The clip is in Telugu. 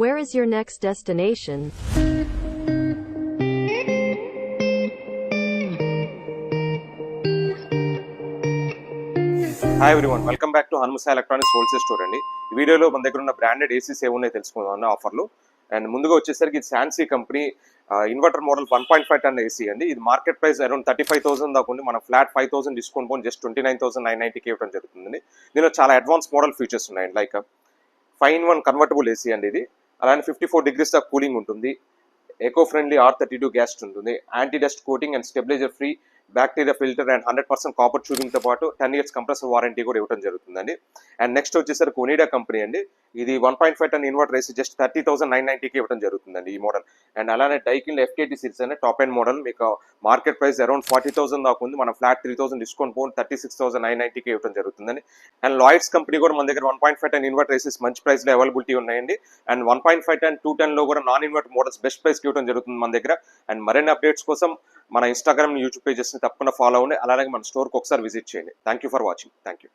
Where is your next destination? Hi everyone, welcome back to Hanumasa electronics wholesale store అండి. ఈ వీడియోలో మన దగ్గర ఉన్న బ్రాండెడ్ ఏసీస్ ఏమున్నాయో తెలుసుకుందాం ఆఫర్లు. అండ్ ముందుగా వచ్చేసరికి ఇది Sansui company inverter model 1.5 ton AC అండి. ఇది మార్కెట్ ప్రైస్ అరౌండ్ 35,000 దాకా ఉంది. మన ఫ్లాట్ 5,000 డిస్కౌంట్ పోయి జస్ట్ 29,990కి ఇవ్వడం జరుగుతుందండి. దీనిలో చాలా అడ్వాన్స్ మోడల్ ఫీచర్స్ ఉన్నాయండి. లైక్ 5-in-1 కన్వర్టబుల్ ఏసీ అండి ఇది. అలానే 54 degrees దాకా కూలింగ్ ఉంటుంది. ఎకో ఫ్రెండ్లీ R32 గ్యాస్ ఉంటుంది. Anti dust coating and stabilizer free bacteria filter and 100% copper ట్యూబింగ్తో పాటు 10 years కంప్రెసర్ వారంటీ కూడా ఇవ్వడం జరుగుతుందండి. అండ్ నెక్స్ట్ వచ్చేసరికి ఒనిడా కంపెనీ అండి. ఇది 1.5 టన్ ఇన్వర్టర్ ఏసీ జస్ట్ 30,990కి ఇవ్వడం జరుగుతుందండి ఈ మోడల్. అండ్ అలానే డైకిన్ FKT సిరీస్ అనే టాప్ ఎండ్ మోడల్. మీకు మార్కెట్ ప్రైస్ అరౌండ్ 40,000 దాకా ఉంది. మన ఫ్లాట్ 3,000 డిస్కౌంట్ పోయి 36,990కి ఇవ్వడం జరుగుతుందండి. అండ్ లాయిడ్స్ కంపెనీ కూడా మన దగ్గర 1.5 టన్ ఇన్వర్టర్ ఏసీస్ మంచి ప్రైస్లో అవైలబిలిటీ ఉన్నాయండి. అండ్ 1.5 టన్ 2 టన్లో కూడా నాన్ ఇన్వర్టర్ మోడల్స్ బెస్ట్ ప్రైస్కి ఇవ్వడం జరుగుతుంది మన దగ్గర. అండ్ మరిన్ని అప్డేట్స్ కోసం మన ఇన్స్టాగ్రామ్ యూట్యూబ్ పేజెస్ని తప్పకుండా ఫాలో అవ్వండి. అలాగే మన స్టోర్కి ఒకసారి విజిట్ చేయండి. Thank you for watching. Thank you.